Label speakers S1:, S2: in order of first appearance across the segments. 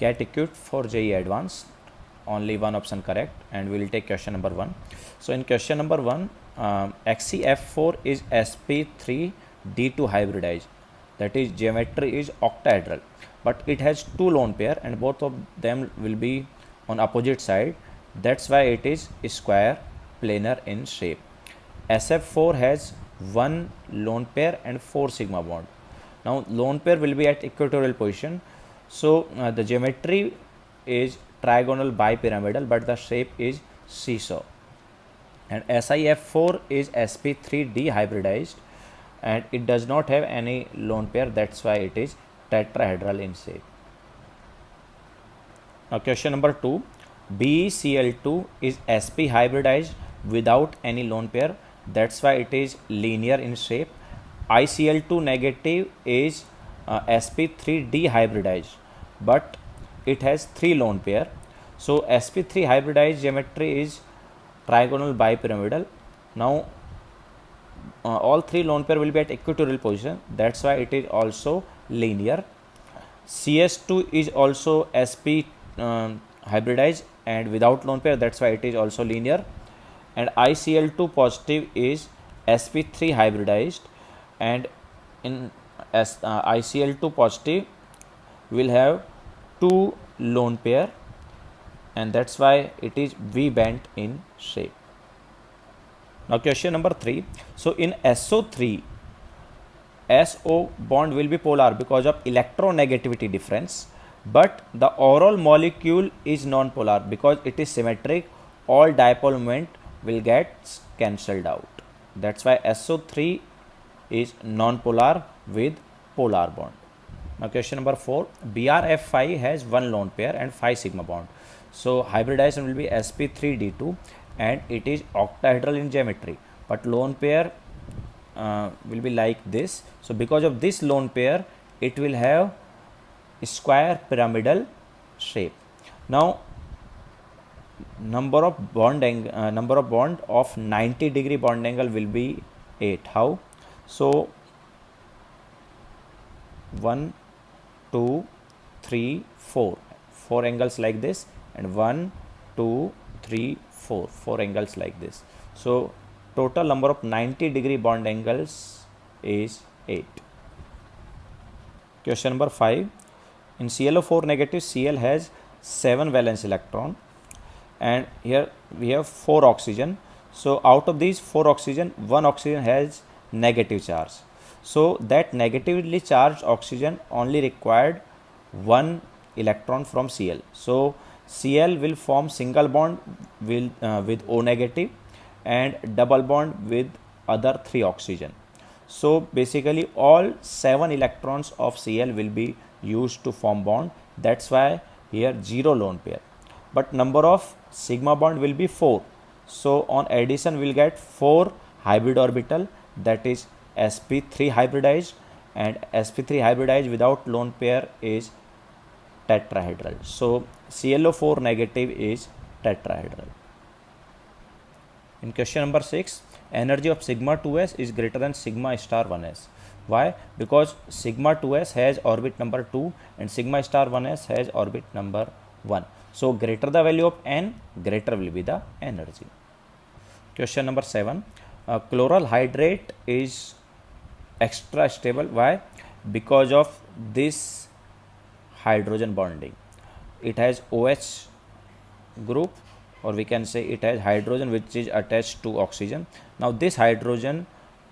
S1: get equipped for JEE Advanced. Only one option correct, and we will take question number 1. So in question number 1, XeF4 is sp3d2 hybridized, that is geometry is octahedral, but it has two lone pair and both of them will be on opposite side. That's why it is square planar in shape. SF4 has one lone pair and 4 sigma bond. Now lone pair will be at equatorial position, so the geometry is trigonal bipyramidal, but the shape is seesaw. And SiF4 is sp3d hybridized, and it does not have any lone pair, that's why it is tetrahedral in shape. Now question number 2, BeCl2 is sp hybridized without any lone pair, that's why it is linear in shape. ICl2 negative is sp3d hybridized, but it has 3 lone pair. So sp3 hybridized geometry is trigonal bipyramidal. Now all 3 lone pair will be at equatorial position, that's why it is also linear. CS2 is also sp hybridized and without lone pair, that's why it is also linear. And ICl2 positive is sp3 hybridized, and in ICl2 positive will have 2 lone pair, and that's why it is V bent in shape. Now question number 3. So in SO3, SO bond will be polar because of electronegativity difference, but the overall molecule is non-polar because it is symmetric. All dipole moment will get cancelled out. That's why SO3 is non-polar with polar bond. Now question number 4, BrF5 has one lone pair and 5 sigma bond. So hybridization will be sp3d2 and it is octahedral in geometry, but lone pair will be like this. So because of this lone pair, it will have square pyramidal shape. Now number of bond of 90-degree bond angle will be 8. How? So 1, 2, 3, 4 angles like this, and 1, 2, 3, 4 angles like this. So total number of 90-degree bond angles is 8. Question number 5. In ClO4 negative, Cl has 7 valence electron, and here we have 4 oxygen. So out of these 4 oxygen, 1 oxygen has negative charge. So that negatively charged oxygen only required 1 electron from Cl. So Cl will form single bond with O negative and double bond with other 3 oxygen. So basically all 7 electrons of Cl will be used to form bond. That's why here 0 lone pair. But number of sigma bond will be 4. So on addition we'll get 4 hybrid orbital, that is sp3 hybridized, and sp3 hybridized without lone pair is tetrahedral. So ClO4 negative is tetrahedral. In question number 6, energy of sigma 2s is greater than sigma star 1s. Why? Because sigma 2s has orbit number 2 and sigma star 1s has orbit number 1. So greater the value of n, greater will be the energy. Question number 7, chloral hydrate is extra stable. Why? Because of this hydrogen bonding. It has OH group, or we can say it has hydrogen which is attached to oxygen. Now this hydrogen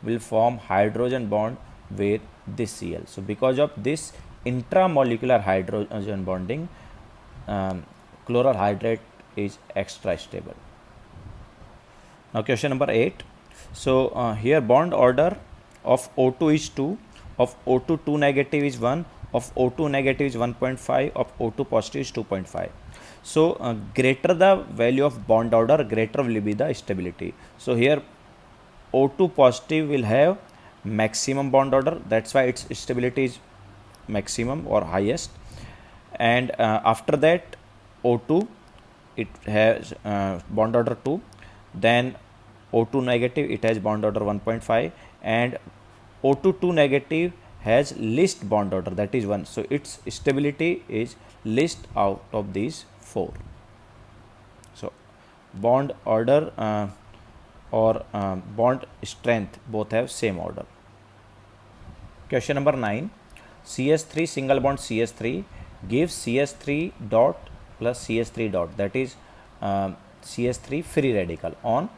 S1: will form hydrogen bond with this Cl. So because of this intramolecular hydrogen bonding, chloral hydrate is extra stable. Now question number 8. So here bond order of O2 is 2, of O2 2 negative is 1, of O2 negative is 1.5, of O2 positive is 2.5. So greater the value of bond order, greater will be the stability. So here O2 positive will have maximum bond order, that's why its stability is maximum or highest. And after that O2, it has bond order 2, then O2 negative, it has bond order 1.5, and O2 2 negative has least bond order, that is 1. So its stability is least out of these 4. So bond order or bond strength both have same order. Question number 9. CH3 single bond CH3 gives CH3 dot plus CH3 dot, that is CH3 free radical on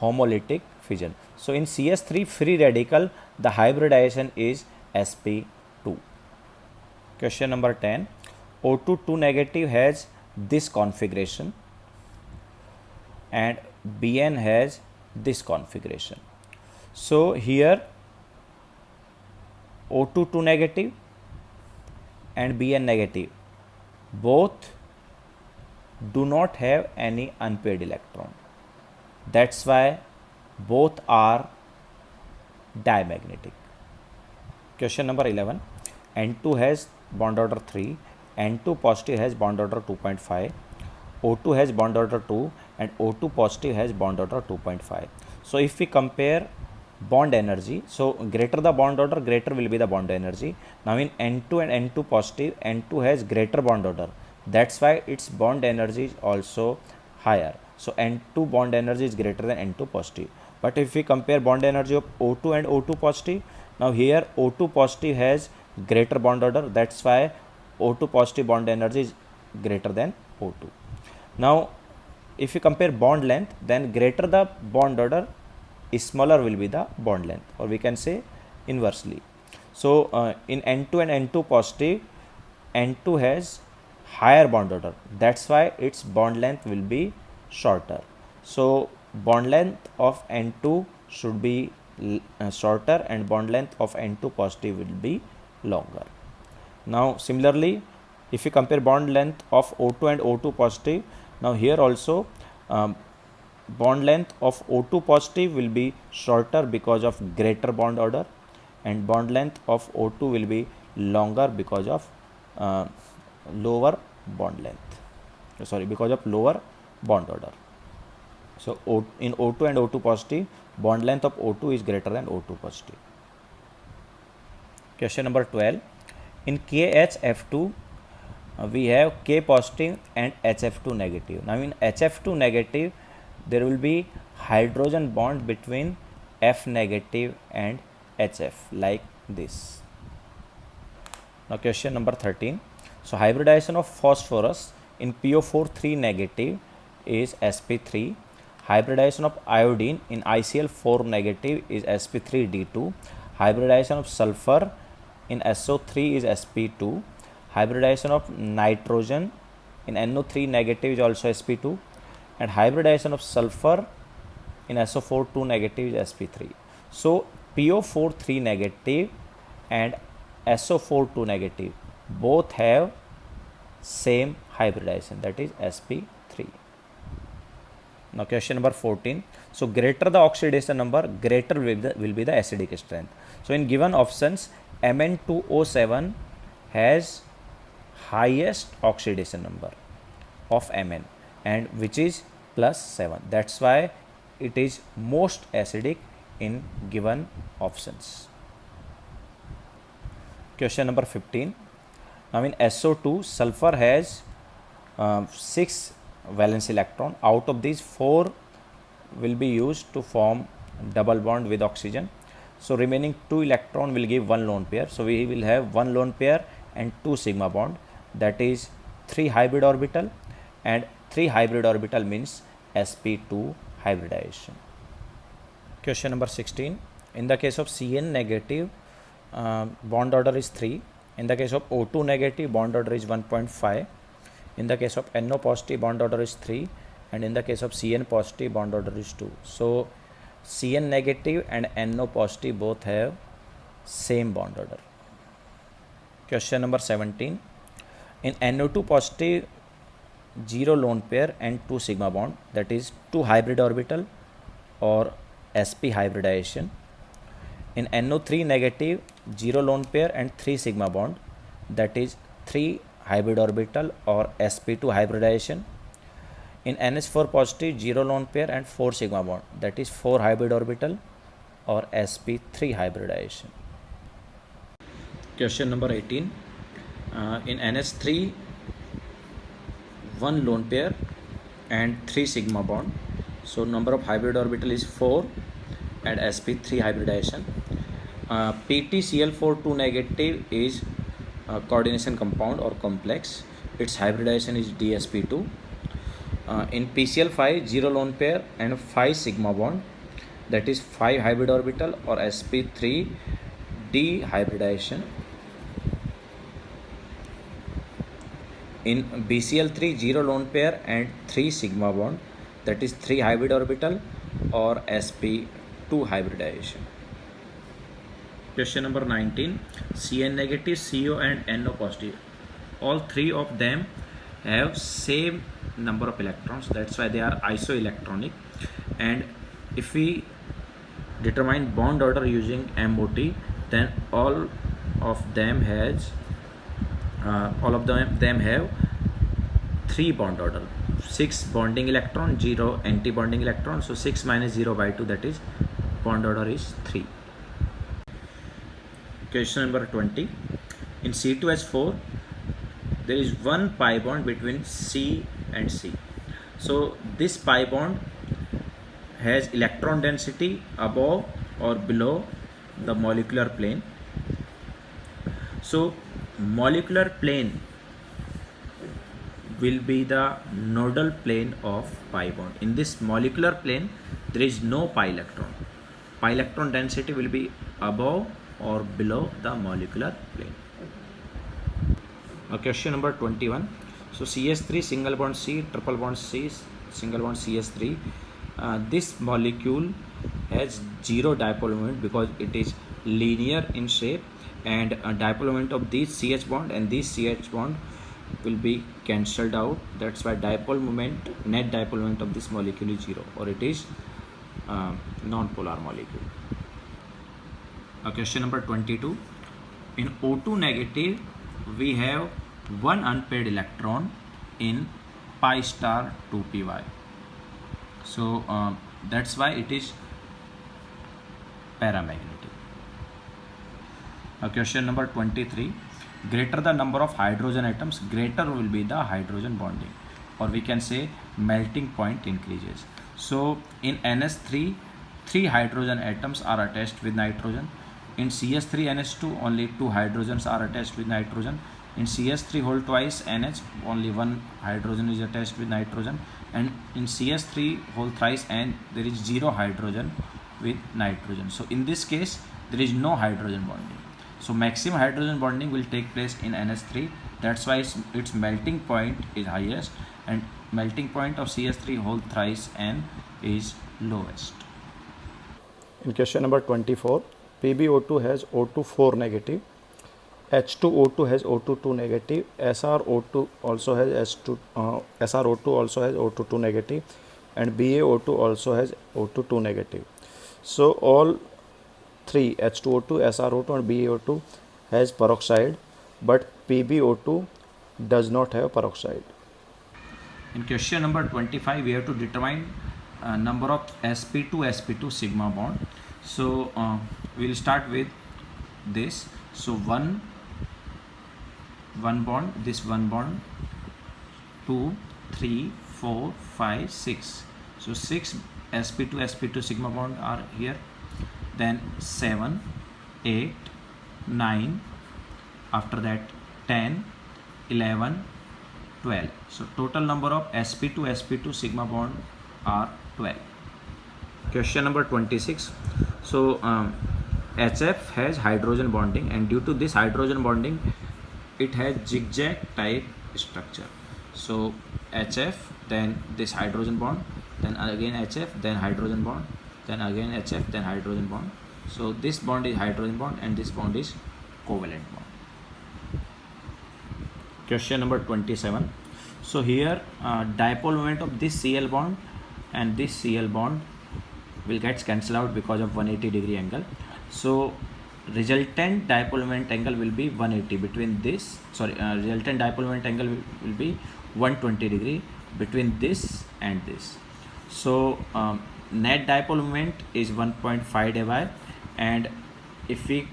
S1: homolytic fission. So in CH3 free radical, the hybridization is sp2. Question number 10. O2 2 negative has this configuration and Bn has this configuration. So here O2 2 negative and Bn negative both do not have any unpaired electron. That's why both are diamagnetic. Question number 11. N2 has bond order 3, N2 positive has bond order 2.5, O2 has bond order 2 and O2 positive has bond order 2.5. So if we compare bond energy, so greater the bond order, greater will be the bond energy. Now in N2 and N2 positive, N2 has greater bond order, that's why its bond energy is also higher. So N2 bond energy is greater than N2 positive. But if we compare bond energy of O2 and O2 positive, now here O2 positive has greater bond order, that's why O2 positive bond energy is greater than O2. Now if you compare bond length, then greater the bond order, smaller will be the bond length, or we can say inversely. So in N2 and N2 positive, N2 has higher bond order, that's why its bond length will be shorter. So bond length of N2 should be shorter and bond length of N2 positive will be longer. Now similarly, if you compare bond length of O2 and O2 positive, now here also bond length of O2 positive will be shorter because of greater bond order, and bond length of O2 will be longer because of lower bond length, because of lower bond order. So in O2 and O2 positive, bond length of O2 is greater than O2 positive. Question number 12. In KHF2, we have K positive and HF2 negative. Now in HF2 negative, there will be hydrogen bond between F negative and HF like this. Now question number 13. So hybridization of phosphorus in PO4 3 negative is sp3. Hybridization of iodine in ICl4 negative is sp3d2. Hybridization of sulfur in SO3 is sp2. Hybridization of nitrogen in NO3 negative is also sp2, and hybridization of sulfur in SO4 2 negative is sp3. So PO4 3 negative and SO4 2 negative both have same hybridization, that is sp3. Now question number 14. So greater the oxidation number, greater will be the acidic strength. So in given options, Mn2O7 has highest oxidation number of Mn, and which is +7. That's why it is most acidic in given options. Question number 15. Now in SO2, sulfur has 6 valence electron. Out of these, 4 will be used to form double bond with oxygen. So remaining 2 electron will give 1 lone pair. So we will have 1 lone pair and 2 sigma bond, that is 3 hybrid orbital, and 3 hybrid orbital means sp2 hybridization. Question number 16. In the case of Cn negative, bond order is 3. In the case of O2 negative, bond order is 1.5. In the case of NO positive, bond order is 3, and in the case of Cn positive, bond order is 2. So Cn negative and NO positive both have same bond order. Question number 17. In NO2 positive, 0 lone pair and 2 sigma bond, that is 2 hybrid orbital or sp hybridization. In NO3 negative, 0 lone pair and 3 sigma bond, that is 3 hybrid orbital or sp2 hybridization. In NH4 positive, 0 lone pair and 4 sigma bond, that is 4 hybrid orbital or sp3 hybridization. Question number 18. In NH3, one lone pair and 3 sigma bond. So number of hybrid orbital is 4 and sp3 hybridization. PtCl4 2 negative is coordination compound or complex. Its hybridization is dsp2. In PCl5, 0 lone pair and 5 sigma bond, that is 5 hybrid orbital or sp3 dehybridization. In BCl3, 0 lone pair and 3 sigma bond, that is 3 hybrid orbital or sp2 hybridization. Question number 19. Cn negative, CO and NO positive, all three of them have same number of electrons, that's why they are isoelectronic. And if we determine bond order using MOT, then all of them have 3 bond order, 6 bonding electron, 0 anti-bonding electron. So 6 minus 0 by 2, that is bond order is 3. Question number 20. In C2H4, there is one pi bond between C and C. So this pi bond has electron density above or below the molecular plane. So molecular plane will be the nodal plane of pi bond. In this molecular plane, there is no pi electron. Pi electron density will be above or below the molecular plane. Question number 21. So CH3 single bond C, triple bond C, single bond CH3. This molecule has 0 dipole moment because it is linear in shape, and a dipole moment of this CH bond and this CH bond will be cancelled out. That's why dipole moment, net dipole moment of this molecule is 0, or it is non-polar molecule. Question number 22. In O2 negative, we have one unpaired electron in pi star 2py. So that's why it is paramagnetic. Question number 23. Greater the number of hydrogen atoms, greater will be the hydrogen bonding, or we can say melting point increases. So in NH3, 3 hydrogen atoms are attached with nitrogen. In CH3NH2, only 2 hydrogens are attached with nitrogen. In CH3 whole twice NH, only 1 hydrogen is attached with nitrogen. And in CH3 whole thrice N, there is 0 hydrogen with nitrogen. So in this case, there is no hydrogen bonding. So maximum hydrogen bonding will take place in NH3. That's why its melting point is highest, and melting point of CH3 whole thrice N is lowest. In question number 24, PbO2 has O2 4 negative, H2O2 has O2 2 negative, SrO2 also has SrO2 also has O2 2 negative, and BaO2 also has O2 2 negative. So all 3, H2O2, SrO2 and BaO2 has peroxide, but PbO2 does not have peroxide. In question number 25, we have to determine number of sp2 sigma bond. So we will start with this. So one bond, this one bond, 2, 3, 4, 5, 6. So 6 sp2 sigma bond are here. Then 7, 8, 9, after that 10, 11, 12. So total number of sp2 sigma bond are 12. Question number 26. So HF has hydrogen bonding, and due to this hydrogen bonding, it has zigzag type structure. So HF, then this hydrogen bond, then again HF, then hydrogen bond, then again HF, then hydrogen bond. So this bond is hydrogen bond and this bond is covalent bond. Question number 27. So here dipole moment of this Cl bond and this Cl bond will get cancelled out because of 180-degree angle. So resultant dipole moment angle will be 180 between this, resultant dipole moment angle will be 120-degree between this and this. So net dipole moment is 1.5 dBi, and if we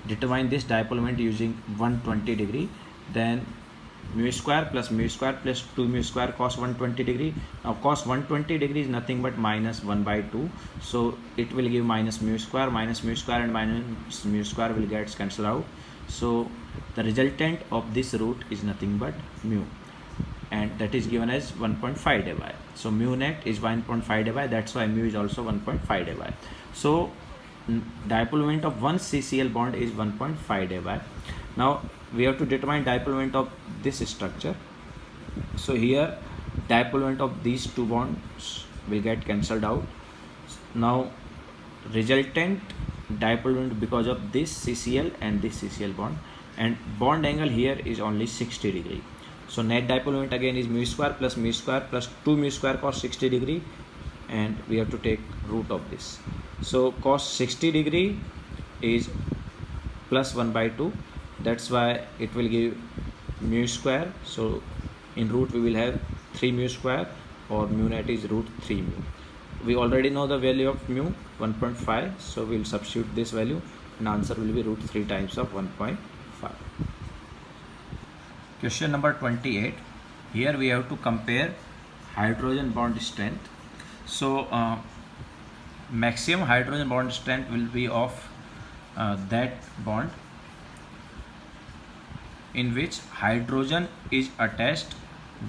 S1: determine this dipole moment using 120 degree, then mu square plus 2 mu square cos 120 degree. Now cos 120 degree is nothing but minus 1 by 2, so it will give minus mu square and minus mu square will get cancelled out. So the resultant of this root is nothing but mu, and that is given as 1.5 dBi. So mu net is 1.5 dBi, that's why mu is also 1.5 dBi. So dipole moment of one CCl bond is 1.5 dBi. Now we have to determine dipole moment of this structure. So here dipole moment of these two bonds will get cancelled out. Now resultant dipole moment because of this CCl and this CCl bond, and bond angle here is only 60 degree. So net dipole moment again is mu square plus 2 mu square cos 60 degree, and we have to take root of this. So cos 60 degree is plus 1 by 2, that's why it will give mu square. So in root we will have 3 mu square, or mu net is root 3 mu. We already know the value of mu 1.5, so we will substitute this value and answer will be root 3 times of 1.5. Question number 28. Here we have to compare hydrogen bond strength. So maximum hydrogen bond strength will be of that bond in which hydrogen is attached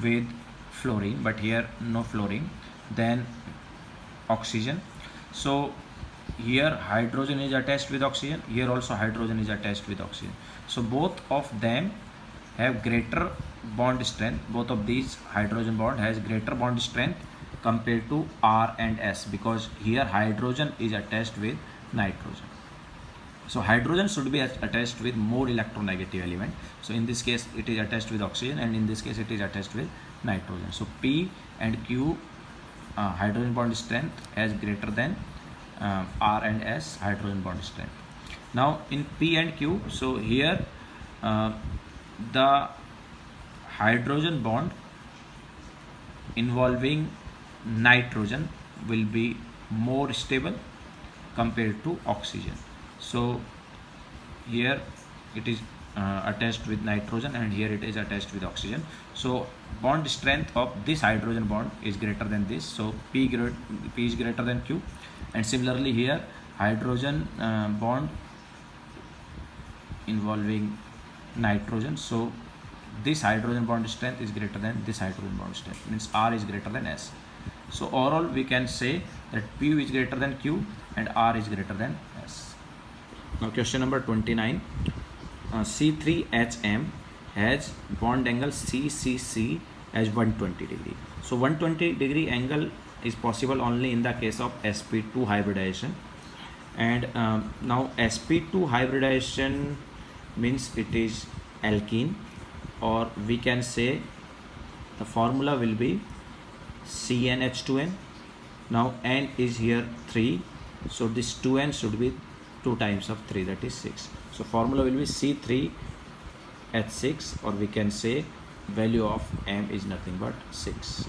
S1: with fluorine, but here no fluorine, then oxygen. So here hydrogen is attached with oxygen, here also hydrogen is attached with oxygen. So both of them have greater bond strength. Both of these hydrogen bond has greater bond strength compared to R and S, because here hydrogen is attached with nitrogen. So hydrogen should be attached with more electronegative element. So in this case it is attached with oxygen, and in this case it is attached with nitrogen. So P and Q hydrogen bond strength as greater than R and S hydrogen bond strength. Now in P and Q, so here the hydrogen bond involving nitrogen will be more stable compared to oxygen. So here it is attached with nitrogen, and here it is attached with oxygen. So bond strength of this hydrogen bond is greater than this, so P is greater than Q. And similarly here hydrogen bond involving nitrogen, so this hydrogen bond strength is greater than this hydrogen bond strength, means R is greater than S. So overall we can say that P is greater than Q and R is greater than S. Now question number 29. C3HM has bond angle CCC as 120 degree. So 120 degree angle is possible only in the case of sp2 hybridization. And now sp2 hybridization means it is alkene, or we can say the formula will be CnH2n. Now n is here 3, so this 2n should be 2 times of 3, that is 6. So formula will be C3H6, or we can say value of m is nothing but 6.